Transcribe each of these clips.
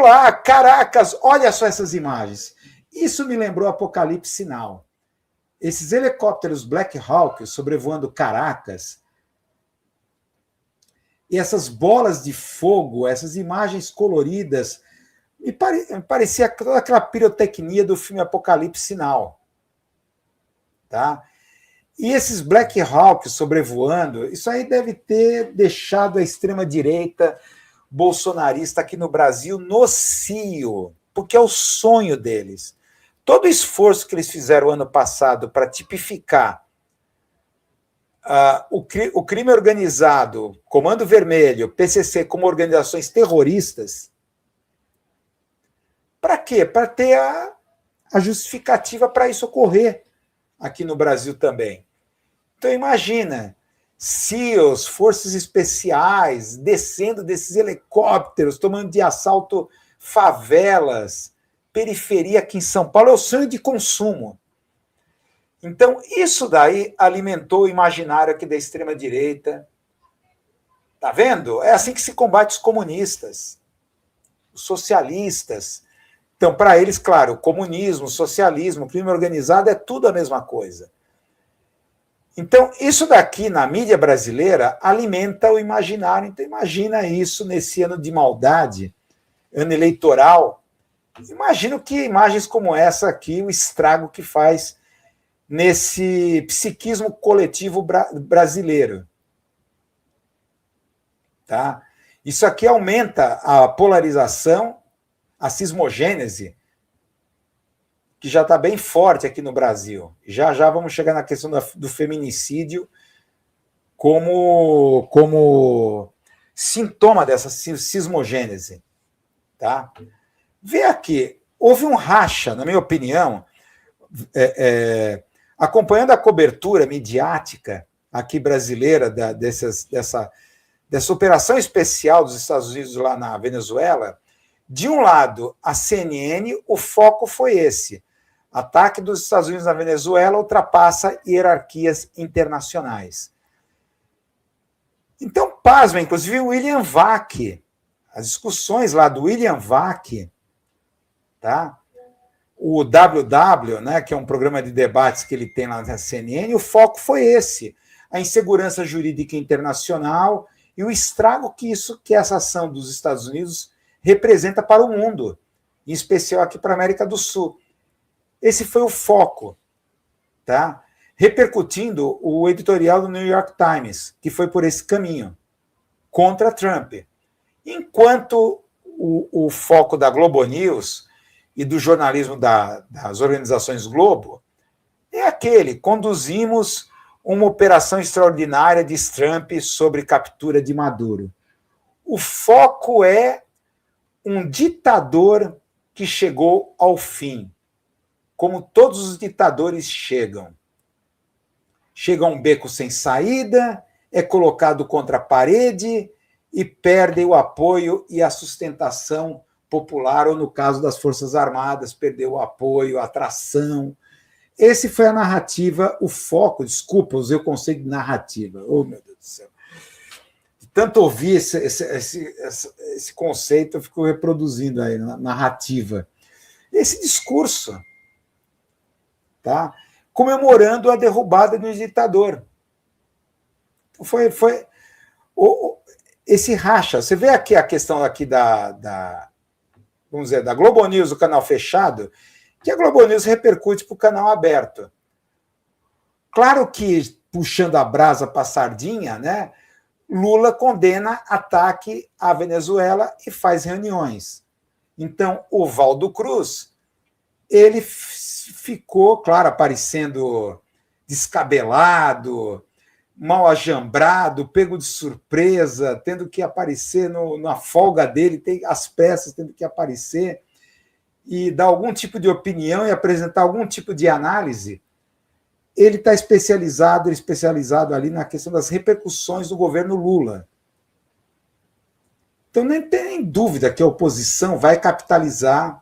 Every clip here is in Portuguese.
Olá, Caracas, olha só essas imagens. Isso me lembrou Apocalipse Sinal. Esses helicópteros Black Hawk sobrevoando Caracas, e essas bolas de fogo, essas imagens coloridas, me parecia toda aquela pirotecnia do filme Apocalipse Sinal. Tá? E esses Black Hawk sobrevoando, isso aí deve ter deixado a extrema-direita bolsonarista aqui no Brasil no cio, porque é o sonho deles. Todo o esforço que eles fizeram ano passado para tipificar o crime organizado, Comando Vermelho, PCC, como organizações terroristas, para quê? Para ter a justificativa para isso ocorrer aqui no Brasil também. Então imagina, SEALs, forças especiais, descendo desses helicópteros, tomando de assalto favelas, periferia aqui em São Paulo, é o sonho de consumo. Então, isso daí alimentou o imaginário aqui da extrema-direita. Tá vendo? É assim que se combate os comunistas, os socialistas. Então, para eles, claro, o comunismo, o socialismo, o crime organizado é tudo a mesma coisa. Então, isso daqui, na mídia brasileira, alimenta o imaginário. Então, imagina isso nesse ano de maldade, ano eleitoral. Imagino que imagens como essa aqui, o estrago que faz nesse psiquismo coletivo brasileiro. Tá? Isso aqui aumenta a polarização, a cismogênese, que já está bem forte aqui no Brasil. Já já vamos chegar na questão do feminicídio como sintoma dessa cismogênese. Tá? Vê aqui, houve um racha, na minha opinião, acompanhando a cobertura midiática aqui brasileira dessa operação especial dos Estados Unidos lá na Venezuela. De um lado, a CNN, o foco foi esse. Ataque dos Estados Unidos na Venezuela ultrapassa hierarquias internacionais. Então, pasma, inclusive o William Vac, as discussões lá do William Vac, tá? O WW, né, que é um programa de debates que ele tem lá na CNN, o foco foi esse, a insegurança jurídica internacional e o estrago que essa ação dos Estados Unidos representa para o mundo, em especial aqui para a América do Sul. Esse foi o foco, tá? Repercutindo o editorial do New York Times, que foi por esse caminho, contra Trump. Enquanto o foco da Globo News e do jornalismo das organizações Globo é aquele: conduzimos uma operação extraordinária de Trump sobre captura de Maduro. O foco é um ditador que chegou ao fim, como todos os ditadores chegam. Chega a um beco sem saída, é colocado contra a parede e perde o apoio e a sustentação popular, ou no caso das Forças Armadas, perdeu o apoio, a atração. Esse foi a narrativa, o foco, desculpa, usei o conceito de narrativa. Oh, meu Deus do céu. De tanto ouvir esse conceito, eu fico reproduzindo aí, narrativa. Esse discurso, tá? Comemorando a derrubada do ditador. Foi esse racha. Você vê aqui a questão aqui vamos dizer, da Globo News, o canal fechado, que a Globo News repercute para o canal aberto. Claro que, puxando a brasa para a sardinha, né, Lula condena ataque à Venezuela e faz reuniões. Então, o Valdo Cruz, ele ficou, claro, aparecendo descabelado, mal ajambrado, pego de surpresa, tendo que aparecer na folga dele, tem as peças tendo que aparecer e dar algum tipo de opinião e apresentar algum tipo de análise. Ele está especializado ali na questão das repercussões do governo Lula. Então, nem tem dúvida que a oposição vai capitalizar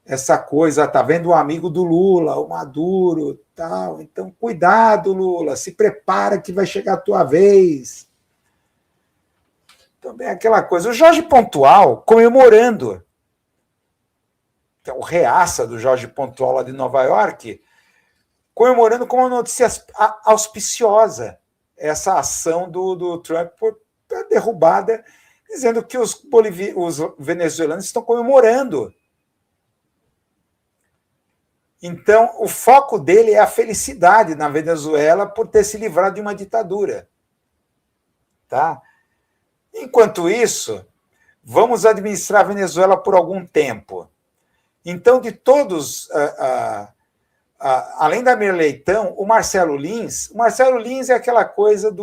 essa coisa, tá vendo o amigo do Lula, o Maduro, tal. Então, cuidado, Lula, se prepara que vai chegar a tua vez. Também aquela coisa. O Jorge Pontual comemorando que é o reaça do Jorge Pontual lá de Nova York, comemorando com uma notícia auspiciosa essa ação do Trump por derrubada, dizendo que os venezuelanos estão comemorando. Então, o foco dele é a felicidade na Venezuela por ter se livrado de uma ditadura. Tá? Enquanto isso, vamos administrar a Venezuela por algum tempo. Então, de todos, além da Mira Leitão, o Marcelo Lins é aquela coisa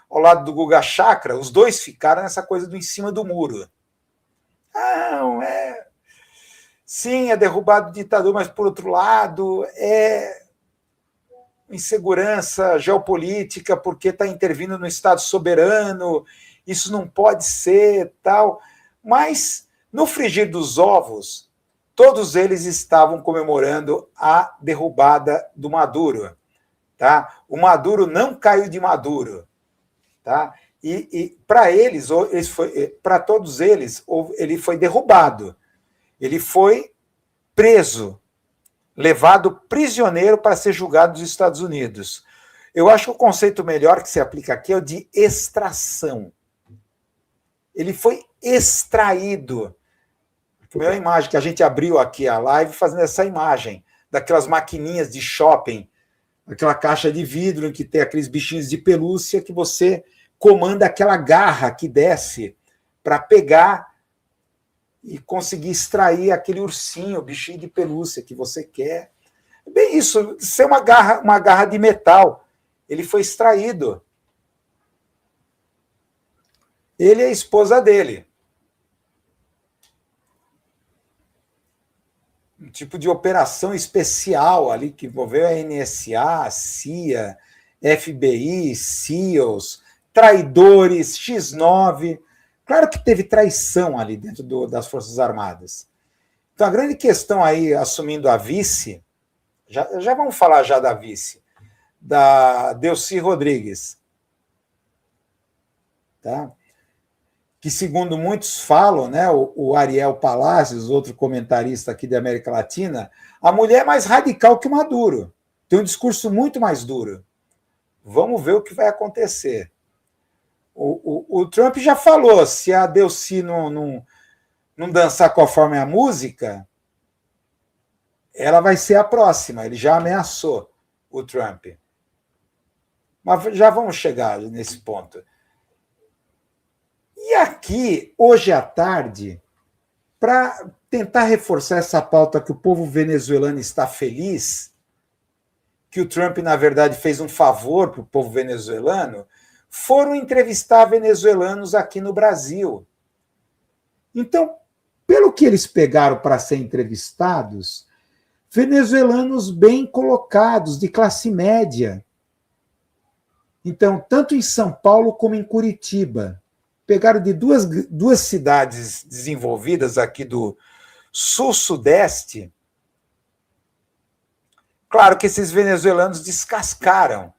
ao lado do Guga Chakra, os dois ficaram nessa coisa do em cima do muro. Sim, é derrubado o ditador, mas, por outro lado, é insegurança geopolítica porque está intervindo no Estado soberano, isso não pode ser, tal. Mas, no frigir dos ovos, todos eles estavam comemorando a derrubada do Maduro. Tá? O Maduro não caiu de Maduro. Tá? E para para todos eles, ele foi derrubado. Ele foi preso, levado prisioneiro para ser julgado nos Estados Unidos. Eu acho que o conceito melhor que se aplica aqui é o de extração. Ele foi extraído. É a imagem que a gente abriu aqui a live fazendo essa imagem daquelas maquininhas de shopping, aquela caixa de vidro em que tem aqueles bichinhos de pelúcia que você comanda aquela garra que desce para pegar e conseguir extrair aquele ursinho, bichinho de pelúcia que você quer. Bem isso, ser uma garra de metal. Ele foi extraído. Ele e a esposa dele. Um tipo de operação especial ali que envolveu a NSA, a CIA, FBI, SEALs, traidores, X9. Claro que teve traição ali dentro das Forças Armadas. Então, a grande questão aí, assumindo a vice, já vamos falar já da vice, da Delcy Rodrigues, tá? Que, segundo muitos falam, né, o Ariel Palacios, outro comentarista aqui da América Latina, a mulher é mais radical que o Maduro, tem um discurso muito mais duro. Vamos ver o que vai acontecer. O Trump já falou, se a Delcy não dançar conforme a música, ela vai ser a próxima. Ele já ameaçou o Trump. Mas já vamos chegar nesse ponto. E aqui, hoje à tarde, para tentar reforçar essa pauta que o povo venezuelano está feliz, que o Trump, na verdade, fez um favor para o povo venezuelano, foram entrevistar venezuelanos aqui no Brasil. Então, pelo que eles pegaram para ser entrevistados, venezuelanos bem colocados, de classe média. Então, tanto em São Paulo como em Curitiba. Pegaram de duas cidades desenvolvidas aqui do sul-sudeste. Claro que esses venezuelanos descascaram.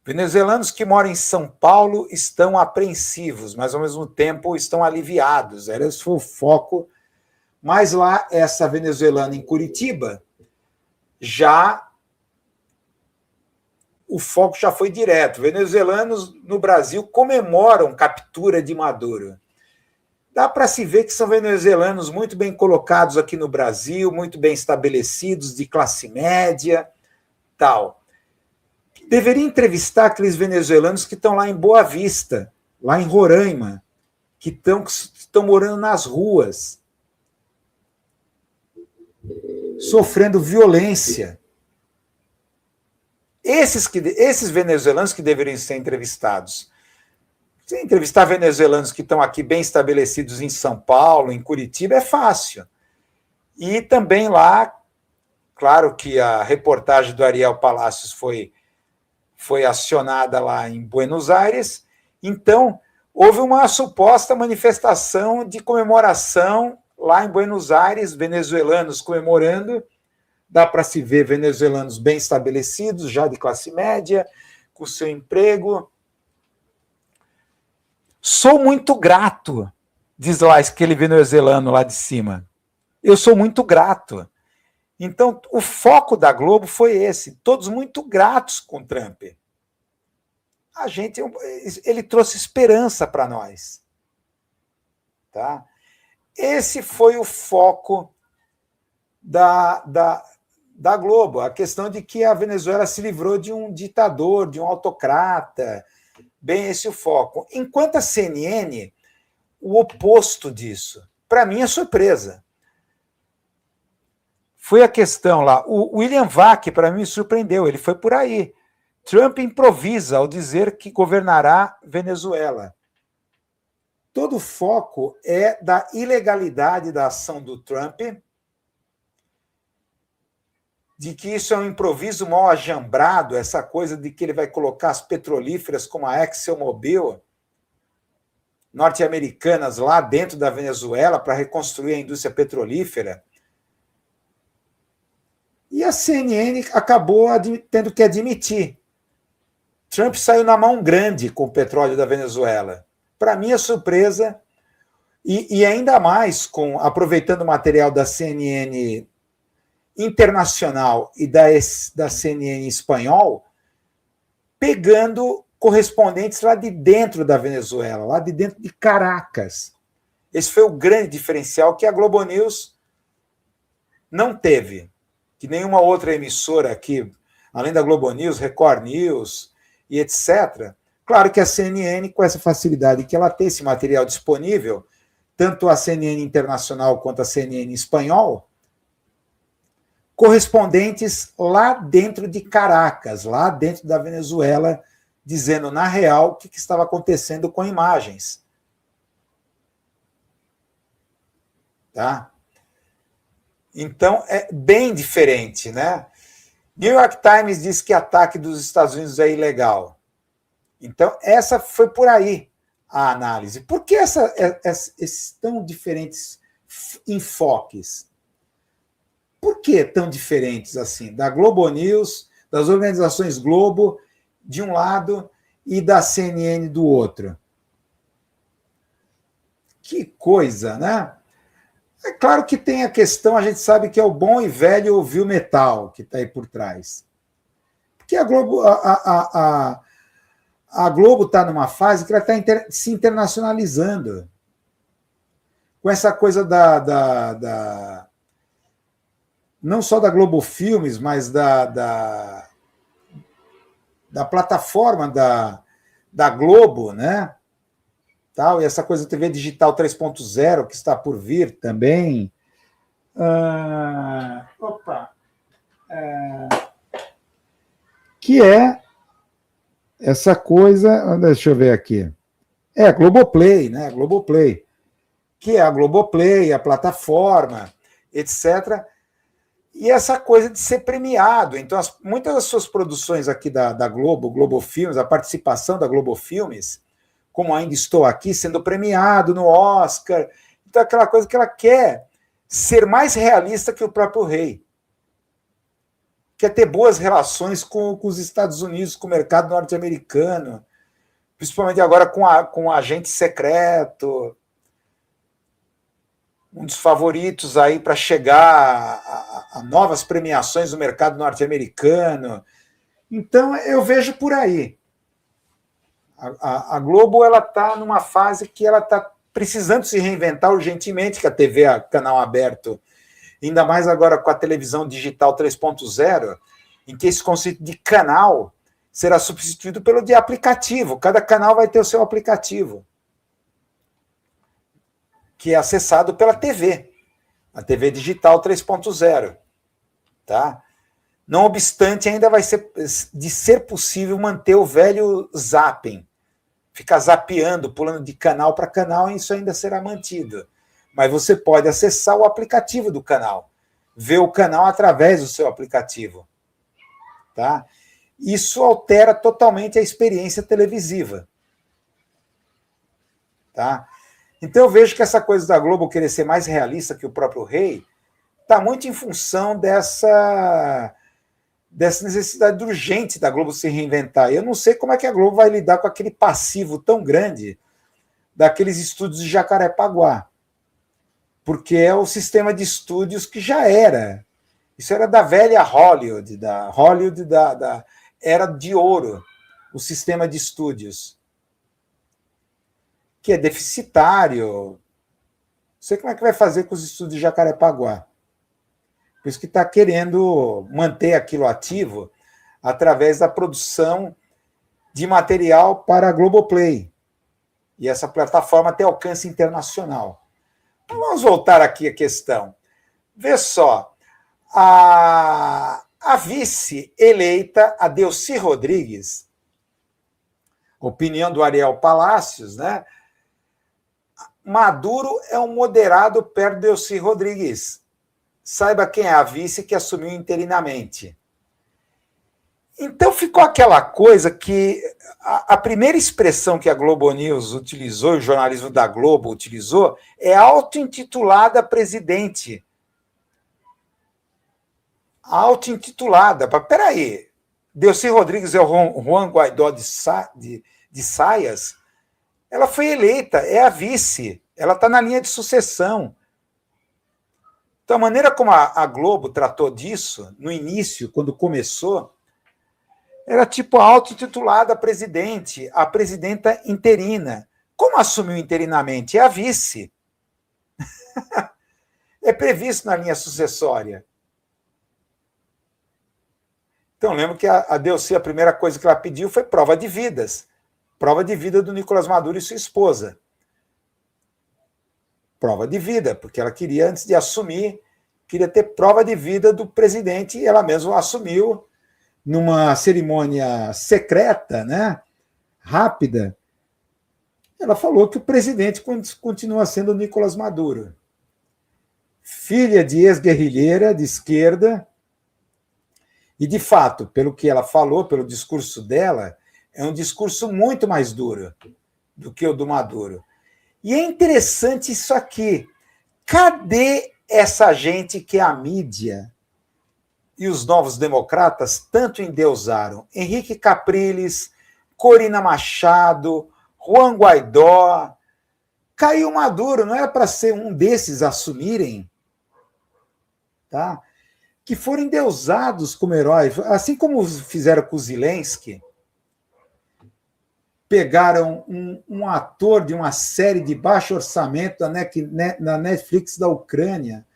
Venezuelanos que moram em São Paulo estão apreensivos, mas ao mesmo tempo estão aliviados. Esse foi o foco. Mas lá, essa venezuelana em Curitiba, o foco já foi direto. Venezuelanos no Brasil comemoram captura de Maduro. Dá para se ver que são venezuelanos muito bem colocados aqui no Brasil, muito bem estabelecidos, de classe média, tal. Deveria entrevistar aqueles venezuelanos que estão lá em Boa Vista, lá em Roraima, que estão morando nas ruas, sofrendo violência. Esses venezuelanos que deveriam ser entrevistados. Se entrevistar venezuelanos que estão aqui bem estabelecidos em São Paulo, em Curitiba, é fácil. E também lá, claro que a reportagem do Ariel Palacios foi acionada lá em Buenos Aires, então houve uma suposta manifestação de comemoração lá em Buenos Aires, venezuelanos comemorando. Dá para se ver venezuelanos bem estabelecidos, já de classe média, com seu emprego. Sou muito grato, diz lá aquele venezuelano lá de cima. eu sou muito grato. Então, o foco da Globo foi esse, todos muito gratos com o Trump. Ele trouxe esperança para nós. Tá? Esse foi o foco da Globo, a questão de que a Venezuela se livrou de um ditador, de um autocrata, bem esse o foco. Enquanto a CNN, o oposto disso, para mim é surpresa. Foi a questão lá, o William Vac, para mim, me surpreendeu, ele foi por aí. Trump improvisa ao dizer que governará Venezuela. Todo o foco é da ilegalidade da ação do Trump, de que isso é um improviso mal ajambrado, essa coisa de que ele vai colocar as petrolíferas como a ExxonMobil norte-americanas lá dentro da Venezuela para reconstruir a indústria petrolífera. E a CNN acabou tendo que admitir. Trump saiu na mão grande com o petróleo da Venezuela. Para minha surpresa, e ainda mais aproveitando o material da CNN internacional e da CNN espanhol, pegando correspondentes lá de dentro da Venezuela, lá de dentro de Caracas. Esse foi o grande diferencial que a Globo News não teve, que nenhuma outra emissora aqui, além da Globo News, Record News e etc. Claro que a CNN, com essa facilidade que ela tem esse material disponível, tanto a CNN internacional quanto a CNN espanhol, correspondentes lá dentro de Caracas, lá dentro da Venezuela, dizendo na real o que estava acontecendo com imagens. Tá? Então, é bem diferente, né? New York Times diz que ataque dos Estados Unidos é ilegal. Então, essa foi por aí a análise. Por que esses tão diferentes enfoques? Por que tão diferentes assim? Da Globo News, das organizações Globo, de um lado, e da CNN do outro. Que coisa, né? É claro que tem a questão, a gente sabe que é o bom e velho viu metal que está aí por trás. Porque a Globo está numa fase que ela está se internacionalizando. Com essa coisa não só da Globo Filmes, mas da plataforma da Globo, né? Tal, e essa coisa da TV Digital 3.0 que está por vir também. Que é essa coisa. Deixa eu ver aqui. É a Globoplay, né? Globoplay. Que é a Globoplay, a plataforma, etc. E essa coisa de ser premiado. Então, muitas das suas produções aqui da Globo, Globo Filmes, a participação da Globo Filmes, como Ainda Estou Aqui, sendo premiado no Oscar. Então, aquela coisa que ela quer ser mais realista que o próprio rei. Quer ter boas relações com os Estados Unidos, com o mercado norte-americano, principalmente agora com o agente secreto, um dos favoritos aí para chegar a novas premiações do mercado norte-americano. Então, eu vejo por aí. A Globo está numa fase que ela está precisando se reinventar urgentemente, que a TV, a canal aberto, ainda mais agora com a televisão digital 3.0, em que esse conceito de canal será substituído pelo de aplicativo. Cada canal vai ter o seu aplicativo, que é acessado pela TV, a TV digital 3.0. Tá? Não obstante, ainda vai ser de ser possível manter o velho zapping, ficar zapeando, pulando de canal para canal, e isso ainda será mantido. Mas você pode acessar o aplicativo do canal, ver o canal através do seu aplicativo. Tá? Isso altera totalmente a experiência televisiva. Tá? Então eu vejo que essa coisa da Globo querer ser mais realista que o próprio rei está muito em função dessa necessidade urgente da Globo se reinventar. Eu não sei como é que a Globo vai lidar com aquele passivo tão grande daqueles estúdios de Jacarepaguá. porque é o sistema de estúdios que já era. Isso era da velha Hollywood, da era de ouro, o sistema de estúdios, que é deficitário. Não sei como é que vai fazer com os estúdios de Jacarepaguá. Por isso que está querendo manter aquilo ativo através da produção de material para a Globoplay. E essa plataforma tem alcance internacional. Então, vamos voltar aqui à questão. Vê só, a vice eleita, a Delcy Rodrigues, opinião do Ariel Palacios, né? Maduro é um moderado perto de Delcy Rodrigues. Saiba quem é a vice que assumiu interinamente. Então ficou aquela coisa que a primeira expressão que a Globo News utilizou, o jornalismo da Globo utilizou, é auto-intitulada presidente. Auto-intitulada. Peraí, Delcy Rodrigues é o Juan Guaidó de saias? Ela foi eleita, é a vice, ela está na linha de sucessão. Então, a maneira como a Globo tratou disso, no início, quando começou, era tipo auto-intitulada presidente, a presidenta interina. Como assumiu interinamente? É a vice. É previsto na linha sucessória. Então, lembro que a Delcy, a primeira coisa que ela pediu foi prova de vidas. Prova de vida do Nicolás Maduro e sua esposa. Prova de vida, porque ela queria, antes de assumir, queria ter prova de vida do presidente, e ela mesma assumiu numa cerimônia secreta, né, rápida. Ela falou que o presidente continua sendo Nicolás Maduro. Filha de ex-guerrilheira de esquerda, e, de fato, pelo que ela falou, pelo discurso dela, é um discurso muito mais duro do que o do Maduro. E é interessante isso aqui. Cadê essa gente que a mídia e os novos democratas tanto endeusaram? Henrique Capriles, Corina Machado, Juan Guaidó. Caiu Maduro, não era para ser um desses assumirem? Tá? Que foram endeusados como heróis, assim como fizeram com o Zelensky. Pegaram um ator de uma série de baixo orçamento na Netflix da Ucrânia,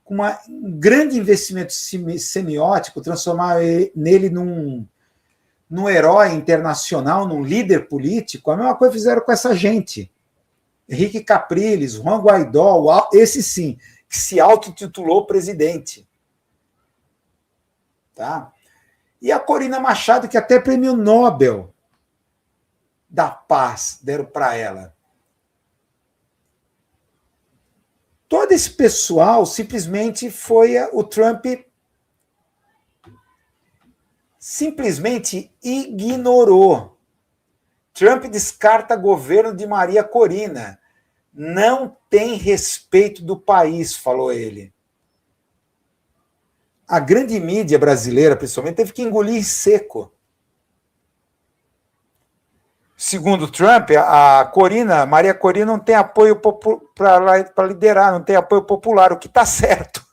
com um grande investimento semiótico, transformar nele num herói internacional, num líder político. A mesma coisa fizeram com essa gente. Henrique Capriles, Juan Guaidó, esse sim, que se autotitulou presidente. Tá? E a Corina Machado, que até prêmio Nobel da Paz deram para ela. Todo esse pessoal simplesmente o Trump simplesmente ignorou. Trump descarta governo de Maria Corina. Não tem respeito do país, falou ele. A grande mídia brasileira, principalmente, teve que engolir em seco. Segundo Trump, Maria Corina não tem apoio para liderar, não tem apoio popular, o que está certo.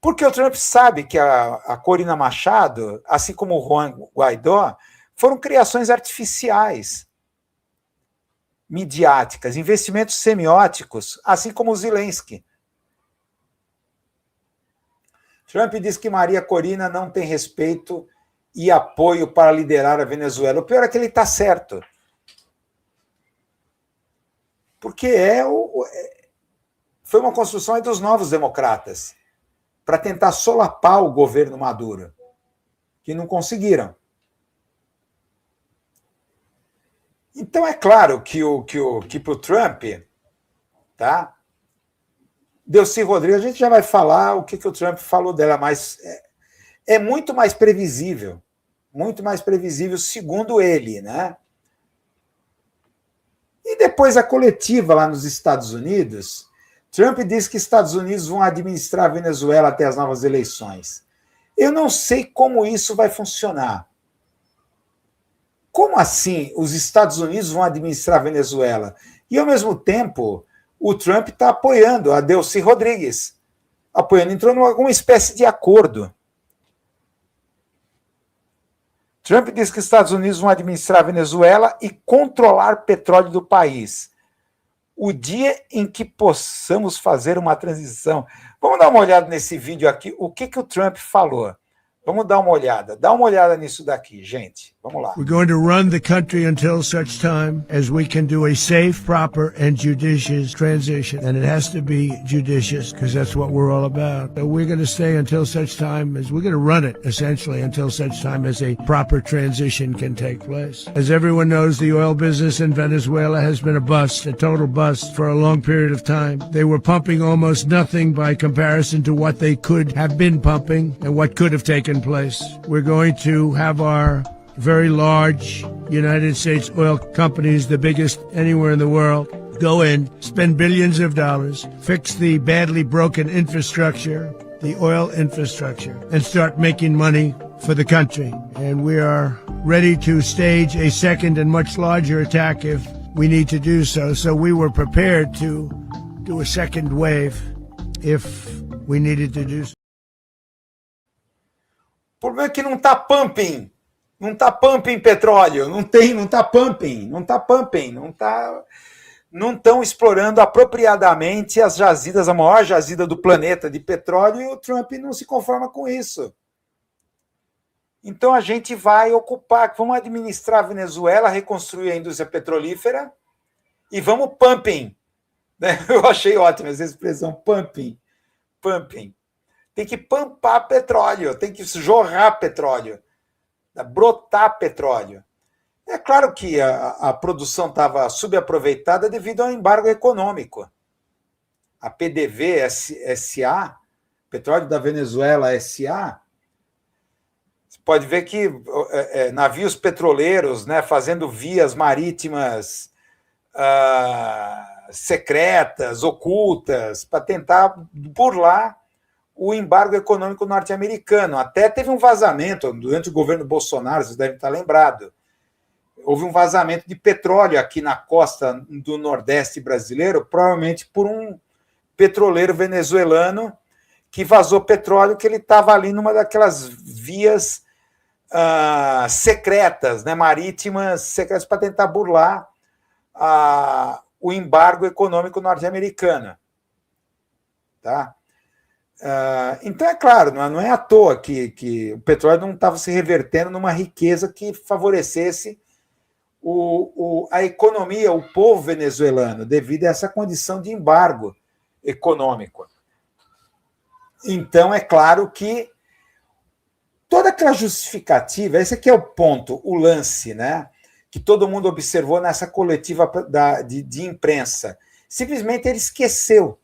Porque o Trump sabe que a Corina Machado, assim como o Juan Guaidó, foram criações artificiais, midiáticas, investimentos semióticos, assim como o Zelensky. Trump diz que Maria Corina não tem respeito e apoio para liderar a Venezuela. O pior é que ele está certo. Porque foi uma construção dos novos democratas para tentar solapar o governo Maduro, que não conseguiram. Então, é claro que para o Trump, tá? Delcy Rodrigues, a gente já vai falar o que o Trump falou dela, mas é muito mais previsível, segundo ele, né? E depois a coletiva lá nos Estados Unidos, Trump disse que Estados Unidos vão administrar a Venezuela até as novas eleições. Eu não sei como isso vai funcionar. Como assim os Estados Unidos vão administrar a Venezuela? E, ao mesmo tempo, o Trump está apoiando a Delcy Rodrigues, entrou em alguma espécie de acordo. Trump diz que os Estados Unidos vão administrar a Venezuela e controlar o petróleo do país. O dia em que possamos fazer uma transição. Vamos dar uma olhada nesse vídeo aqui, o que o Trump falou. Vamos dar uma olhada. Dá uma olhada nisso daqui, gente. Vamos lá. We're going to run the country until such time as we can do a safe, proper, and judicious transition. And it has to be judicious because that's what we're all about. So we're going to stay until such time as we're going to run it, essentially, until such time as a proper transition can take place. As everyone knows, the oil business in Venezuela has been a bust, a total bust for a long period of time. They were pumping almost nothing by comparison to what they could have been pumping and what could have taken place. We're going to have our very large United States oil companies, the biggest anywhere in the world, go in, spend billions of dollars, fix the badly broken infrastructure, the oil infrastructure, and start making money for the country. And we are ready to stage a second and much larger attack if we need to do so. So we were prepared to do a second wave if we needed to do so. O problema é que não está pumping. Não está pumping petróleo. Não está pumping. Não estão explorando apropriadamente as jazidas, a maior jazida do planeta de petróleo, e o Trump não se conforma com isso. Então a gente vai ocupar, vamos administrar a Venezuela, reconstruir a indústria petrolífera e vamos pumping. Eu achei ótima essa expressão, pumping. Tem que pumpar petróleo, tem que jorrar petróleo, brotar petróleo. É claro que a produção estava subaproveitada devido ao embargo econômico. A PDV SA, Petróleo da Venezuela SA, você pode ver que navios petroleiros, né, fazendo vias marítimas secretas, ocultas, para tentar burlar o embargo econômico norte-americano. Até teve um vazamento durante o governo Bolsonaro, vocês devem estar lembrados. Houve um vazamento de petróleo aqui na costa do Nordeste brasileiro, provavelmente por um petroleiro venezuelano que vazou petróleo, que ele estava ali numa daquelas vias secretas, né, marítimas secretas, para tentar burlar o embargo econômico norte-americano. Tá? Então, é claro, não é à toa que o petróleo não estava se revertendo numa riqueza que favorecesse a economia, o povo venezuelano, devido a essa condição de embargo econômico. Então, é claro que toda aquela justificativa, esse aqui é o ponto, o lance, né, que todo mundo observou nessa coletiva de imprensa. Simplesmente ele esqueceu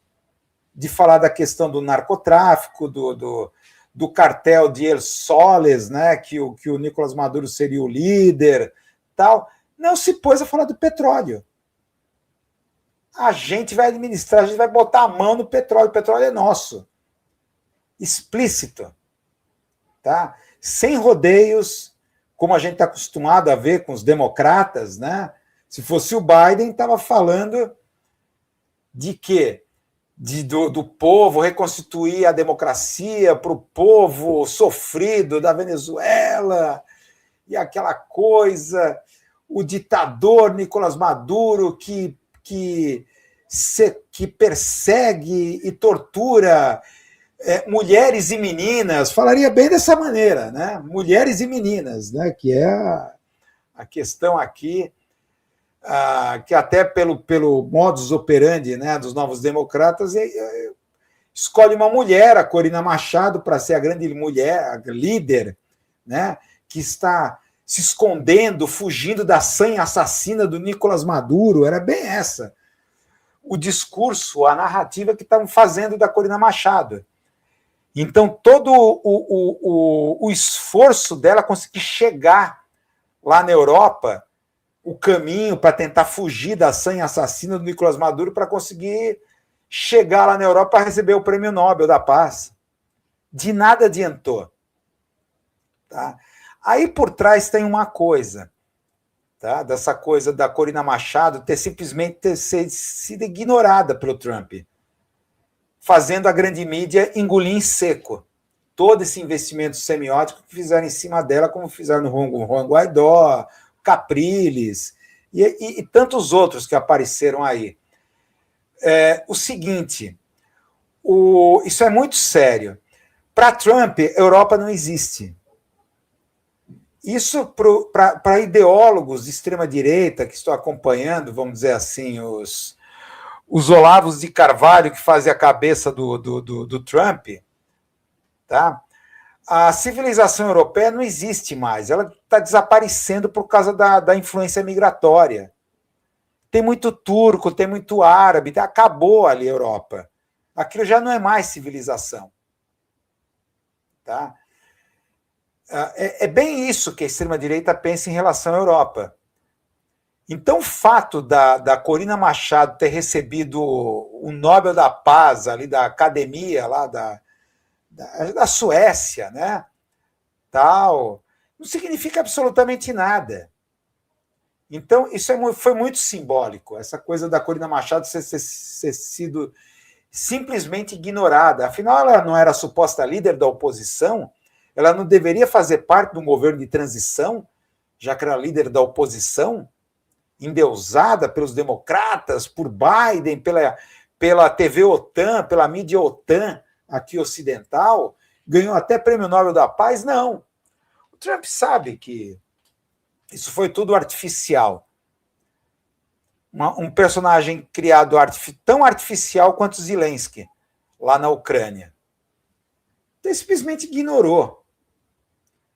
de falar da questão do narcotráfico, do cartel de El Soles, né, que o Nicolás Maduro seria o líder, tal. Não se pôs a falar do petróleo. A gente vai administrar, a gente vai botar a mão no petróleo, o petróleo é nosso. Explícito. Tá? Sem rodeios, como a gente está acostumado a ver com os democratas, né? Se fosse o Biden, estava falando de quê? Do povo, reconstituir a democracia para o povo sofrido da Venezuela, e aquela coisa, o ditador Nicolás Maduro que persegue e tortura mulheres e meninas, falaria bem dessa maneira, né? Mulheres e meninas, né? Que é a questão aqui, que até pelo modus operandi, né, dos Novos Democratas, escolhe uma mulher, a Corina Machado, para ser a grande mulher, a líder, né, que está se escondendo, fugindo da sanha assassina do Nicolás Maduro. Era bem essa o discurso, a narrativa que estavam fazendo da Corina Machado. Então, todo o esforço dela conseguir chegar lá na Europa, o caminho para tentar fugir da sanha assassina do Nicolás Maduro, para conseguir chegar lá na Europa para receber o Prêmio Nobel da Paz. De nada adiantou. Tá? Aí por trás tem uma coisa. tá? Dessa coisa da Corina Machado ter sido ignorada pelo Trump, fazendo a grande mídia engolir em seco todo esse investimento semiótico que fizeram em cima dela, como fizeram no Juan Guaidó, Capriles e tantos outros que apareceram aí. O seguinte, isso é muito sério. Para Trump, Europa não existe. Isso para ideólogos de extrema-direita que estou acompanhando, vamos dizer assim, os Olavos de Carvalho, que fazem a cabeça do Trump, tá? A civilização europeia não existe mais, ela está desaparecendo por causa da influência migratória. Tem muito turco, tem muito árabe, acabou ali a Europa. Aquilo já não é mais civilização. Tá? É bem isso que a extrema-direita pensa em relação à Europa. Então, o fato da Corina Machado ter recebido o Nobel da Paz ali da academia lá da Suécia, né? Tal, não significa absolutamente nada. Então, isso foi muito simbólico, essa coisa da Corina Machado ser sido simplesmente ignorada. Afinal, ela não era a suposta líder da oposição, ela não deveria fazer parte de um governo de transição, já que era líder da oposição, endeusada pelos democratas, por Biden, pela TV OTAN, pela mídia OTAN aqui ocidental, ganhou até prêmio Nobel da Paz? Não. O Trump sabe que isso foi tudo artificial. Um personagem criado tão artificial quanto Zelensky, lá na Ucrânia. Ele simplesmente ignorou.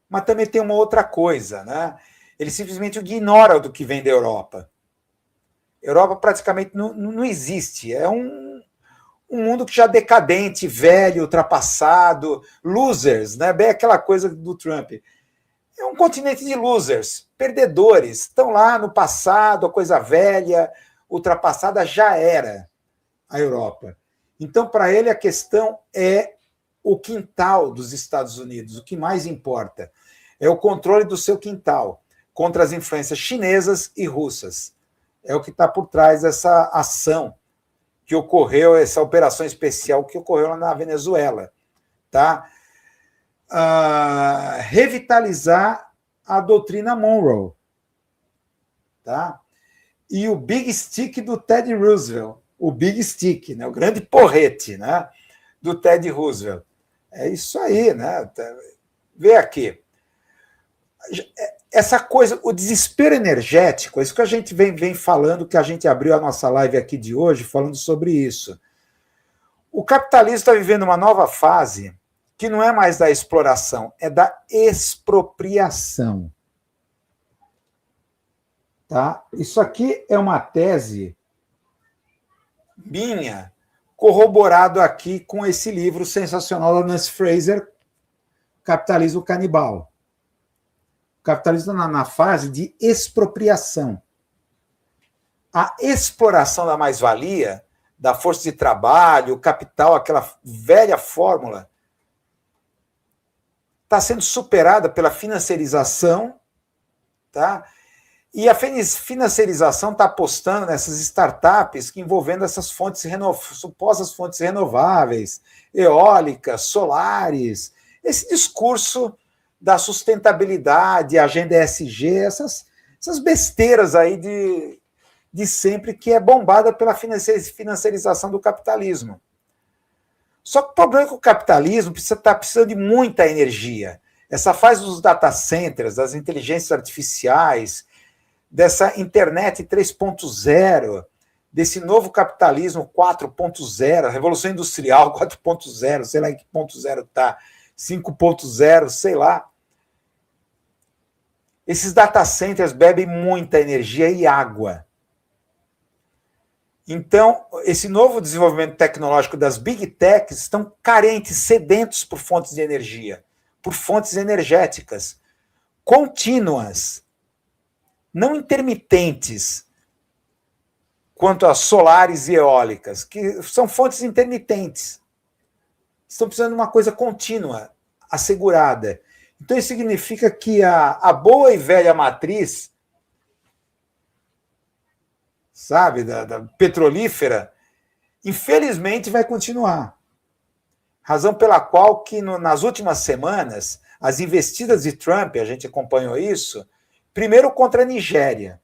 Mas também tem uma outra coisa, né? Ele simplesmente ignora do que vem da Europa. A Europa praticamente não existe. É um mundo que já decadente, velho, ultrapassado, losers, né? Bem aquela coisa do Trump. É um continente de losers, perdedores. Estão lá no passado, a coisa velha, ultrapassada já era a Europa. Então, para ele, a questão é o quintal dos Estados Unidos. O que mais importa é o controle do seu quintal contra as influências chinesas e russas. É o que está por trás dessa ação que ocorreu, essa operação especial que ocorreu lá na Venezuela. Tá? Revitalizar a doutrina Monroe. Tá? E o Big Stick do Teddy Roosevelt. O Big Stick, né? O grande porrete, né? Do Teddy Roosevelt. É isso aí, né? Vê aqui. Essa coisa, o desespero energético, é isso que a gente vem falando, que a gente abriu a nossa live aqui de hoje falando sobre isso. O capitalismo está vivendo uma nova fase que não é mais da exploração, é da expropriação. Tá? Isso aqui é uma tese minha, corroborado aqui com esse livro sensacional da Nancy Fraser, Capitalismo Canibal. O capitalismo está na fase de expropriação. A exploração da mais-valia, da força de trabalho, o capital, aquela velha fórmula, está sendo superada pela financiarização, tá? E a financiarização está apostando nessas startups que envolvendo essas supostas fontes renováveis, eólicas, solares, esse discurso da sustentabilidade, agenda ESG, essas besteiras aí de sempre que é bombada pela financiarização do capitalismo. Só que o problema é que o capitalismo está precisando de muita energia. Essa fase dos data centers, das inteligências artificiais, dessa internet 3.0, desse novo capitalismo 4.0, revolução industrial 4.0, sei lá em que ponto zero está, 5.0, sei lá. Esses data centers bebem muita energia e água. Então, esse novo desenvolvimento tecnológico das big techs estão carentes, sedentos por fontes de energia, por fontes energéticas contínuas, não intermitentes, quanto às solares e eólicas, que são fontes intermitentes. Estão precisando de uma coisa contínua, assegurada. Então, isso significa que a boa e velha matriz sabe, da petrolífera, infelizmente vai continuar. Razão pela qual que nas últimas semanas, as investidas de Trump, a gente acompanhou isso, primeiro contra a Nigéria,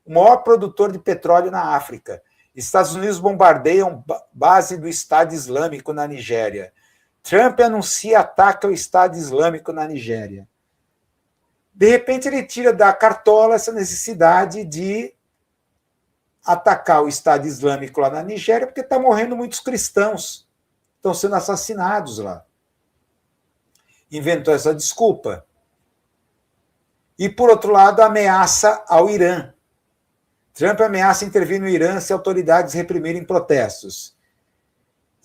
o maior produtor de petróleo na África. Estados Unidos bombardeiam base do Estado Islâmico na Nigéria. Trump anuncia ataque ao Estado Islâmico na Nigéria. De repente, ele tira da cartola essa necessidade de atacar o Estado Islâmico lá na Nigéria, porque está morrendo muitos cristãos. Estão sendo assassinados lá. Inventou essa desculpa. E, por outro lado, ameaça ao Irã. Trump ameaça intervir no Irã se autoridades reprimirem protestos.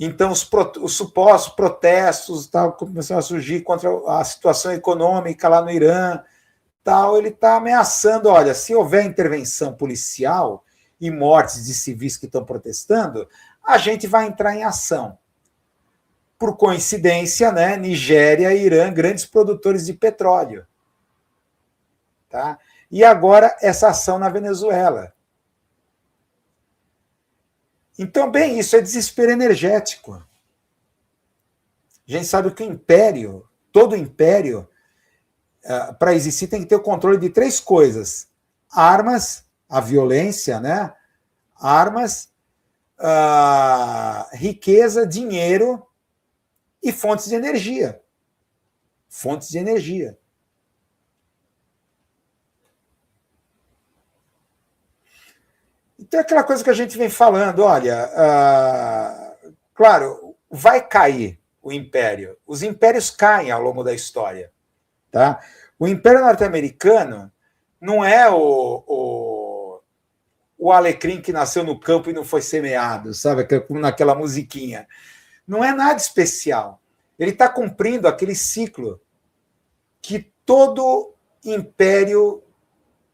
Então, os supostos protestos começaram a surgir contra a situação econômica lá no Irã. Ele está ameaçando, olha, se houver intervenção policial e mortes de civis que estão protestando, a gente vai entrar em ação. Por coincidência, né, Nigéria e Irã, grandes produtores de petróleo. Tá? E agora essa ação na Venezuela. Então, bem, isso é desespero energético. A gente sabe que o império, todo império, para existir tem que ter o controle de 3 coisas: armas, a violência, né? Armas, riqueza, dinheiro e fontes de energia. Fontes de energia. Então, é aquela coisa que a gente vem falando, olha, claro, vai cair o império. Os impérios caem ao longo da história. Tá? O Império Norte-Americano não é o alecrim que nasceu no campo e não foi semeado, sabe? Como naquela musiquinha. Não é nada especial. Ele está cumprindo aquele ciclo que todo império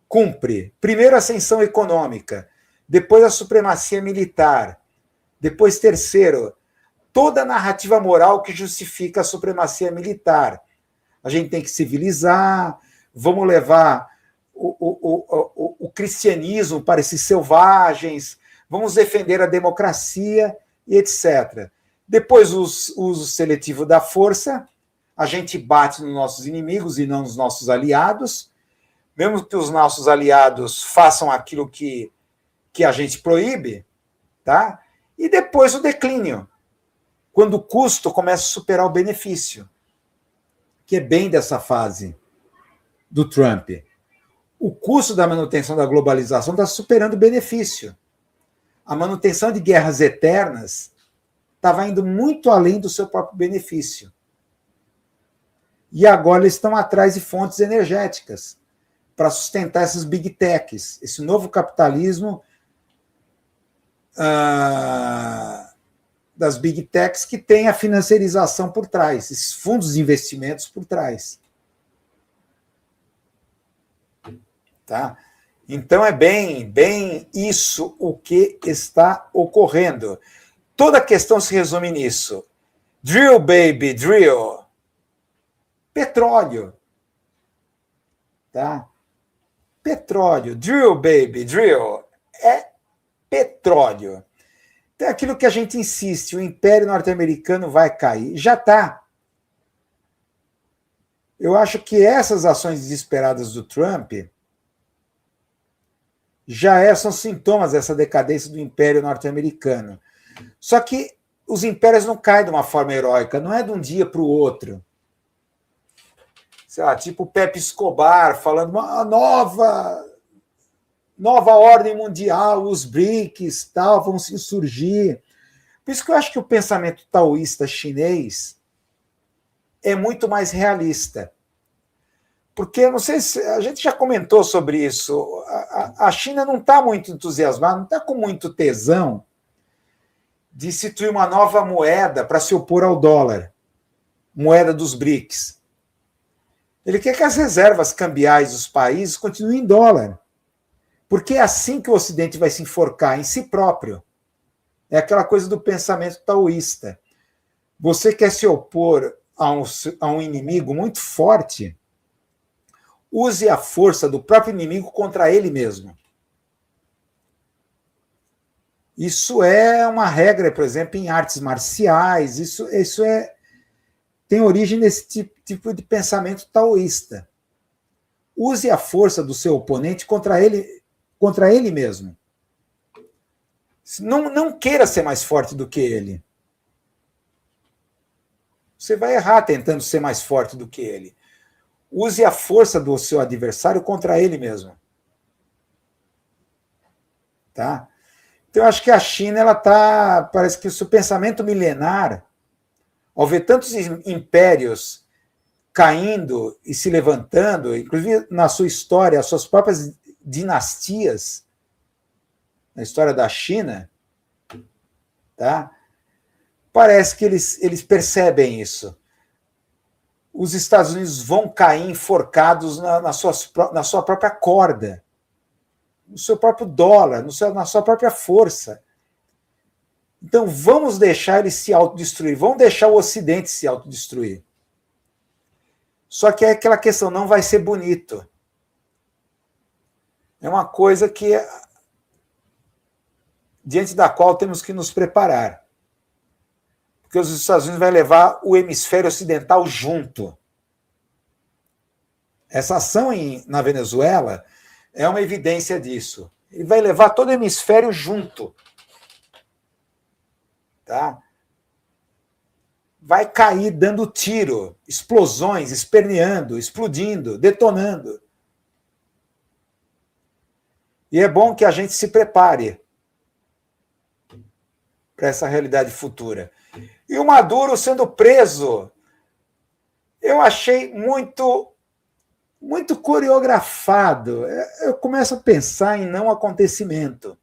cumpre. Primeiro, a ascensão econômica. Depois, a supremacia militar. Depois, terceiro, toda a narrativa moral que justifica a supremacia militar. A gente tem que civilizar, vamos levar o cristianismo para esses selvagens, vamos defender a democracia e etc. Depois, o uso seletivo da força, a gente bate nos nossos inimigos e não nos nossos aliados, mesmo que os nossos aliados façam aquilo que a gente proíbe, tá? E depois o declínio, quando o custo começa a superar o benefício, que é bem dessa fase do Trump. O custo da manutenção da globalização está superando o benefício. A manutenção de guerras eternas estava indo muito além do seu próprio benefício. E agora eles estão atrás de fontes energéticas para sustentar essas big techs, esse novo capitalismo das big techs que tem a financiarização por trás, esses fundos de investimentos por trás. Tá? Então é bem isso o que está ocorrendo. Toda a questão se resume nisso. Drill, baby, drill. Petróleo. Tá? Petróleo. Drill, baby, drill. É petróleo. Então, é aquilo que a gente insiste, o Império Norte-Americano vai cair. Já está. Eu acho que essas ações desesperadas do Trump são sintomas dessa decadência do Império Norte-Americano. Só que os impérios não caem de uma forma heróica, não é de um dia para o outro. Sei lá, tipo o Pepe Escobar falando uma nova ordem mundial, os BRICS, tal, vão se surgir. Por isso que eu acho que o pensamento taoísta chinês é muito mais realista. Porque, não sei se a gente já comentou sobre isso, a China não está muito entusiasmada, não está com muito tesão de instituir uma nova moeda para se opor ao dólar, moeda dos BRICS. Ele quer que as reservas cambiais dos países continuem em dólar. Porque é assim que o Ocidente vai se enforcar em si próprio. É aquela coisa do pensamento taoísta. Você quer se opor a um inimigo muito forte, use a força do próprio inimigo contra ele mesmo. Isso é uma regra, por exemplo, em artes marciais, isso tem origem nesse tipo de pensamento taoísta. Use a força do seu oponente contra ele mesmo. Não queira ser mais forte do que ele. Você vai errar tentando ser mais forte do que ele. Use a força do seu adversário contra ele mesmo. Tá? Então, eu acho que a China, parece que o seu pensamento milenar, ao ver tantos impérios caindo e se levantando, inclusive na sua história, as suas próprias dinastias, na história da China, tá? Parece que eles percebem isso. Os Estados Unidos vão cair enforcados na sua própria corda, no seu próprio dólar, na sua própria força. Então, vamos deixar eles se autodestruir, vamos deixar o Ocidente se autodestruir. Só que é aquela questão, não vai ser bonito. É uma coisa diante da qual temos que nos preparar. Porque os Estados Unidos vai levar o hemisfério ocidental junto. Essa ação na Venezuela é uma evidência disso. Ele vai levar todo o hemisfério junto. Tá? Vai cair dando tiro, explosões, esperneando, explodindo, detonando. E é bom que a gente se prepare para essa realidade futura. E o Maduro sendo preso, eu achei muito coreografado. Eu começo a pensar em não acontecimento.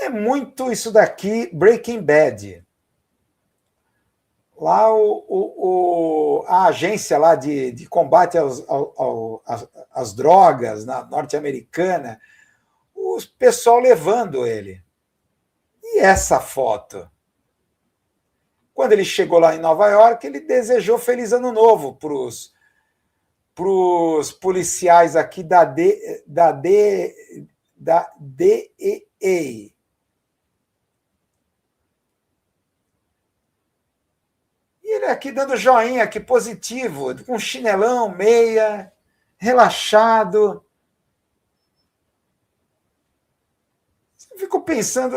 É muito isso daqui, Breaking Bad. Lá a agência lá de combate às drogas norte-americana, o pessoal levando ele. E essa foto? Quando ele chegou lá em Nova York, ele desejou Feliz Ano Novo para os policiais aqui da DEA. E ele aqui dando joinha, aqui positivo, com chinelão, meia, relaxado. Eu fico pensando,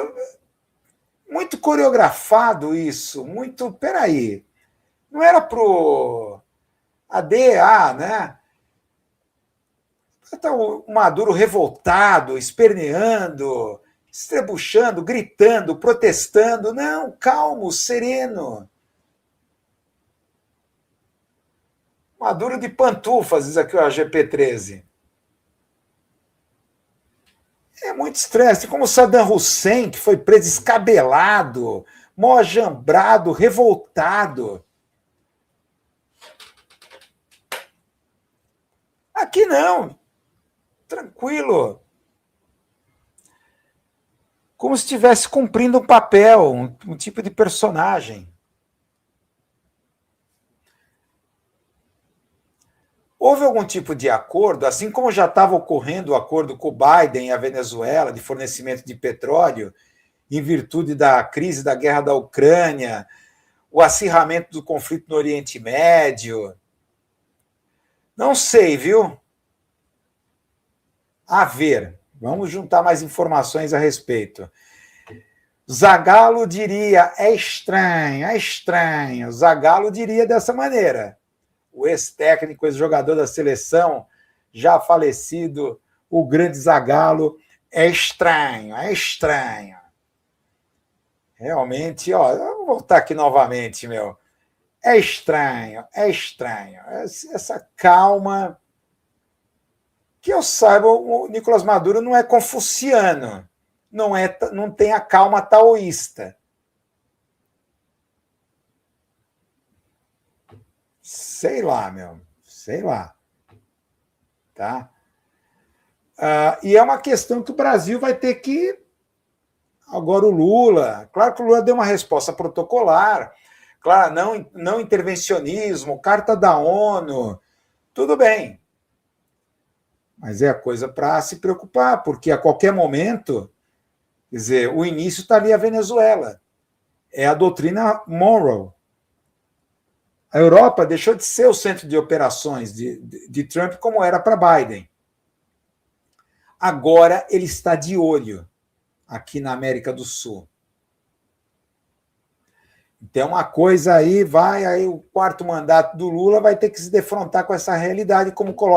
muito coreografado isso, muito. Peraí, não era pro a DEA, né? Tá o Maduro revoltado, esperneando, estrebuchando, gritando, protestando. Não, calmo, sereno. Maduro de pantufas, diz aqui o AGP13. É muito estresse, como Saddam Hussein, que foi preso escabelado, mojambrado, revoltado. Aqui não, tranquilo. Como se estivesse cumprindo um papel, um tipo de personagem. Houve algum tipo de acordo, assim como já estava ocorrendo o acordo com o Biden e a Venezuela de fornecimento de petróleo, em virtude da crise da guerra da Ucrânia, o acirramento do conflito no Oriente Médio. Não sei, viu? A ver, vamos juntar mais informações a respeito. Zagallo diria, é estranho, é estranho. Zagallo diria dessa maneira. O ex-técnico, ex-jogador da seleção, já falecido, o grande Zagallo, é estranho, é estranho. Realmente, ó, eu vou voltar aqui novamente, meu. É estranho, é estranho. Essa calma. Que eu saiba, o Nicolás Maduro não é confuciano, não tem a calma taoísta. Sei lá, meu, sei lá. Tá? E é uma questão que o Brasil vai ter que. Agora, o Lula, claro que o Lula deu uma resposta protocolar, claro, não intervencionismo, Carta da ONU, tudo bem. Mas é a coisa para se preocupar, porque a qualquer momento Quer dizer, o início está ali a Venezuela. É a doutrina Monroe. A Europa deixou de ser o centro de operações de Trump como era para Biden. Agora ele está de olho aqui na América do Sul. Então, uma coisa aí o quarto mandato do Lula vai ter que se defrontar com essa realidade, como coloca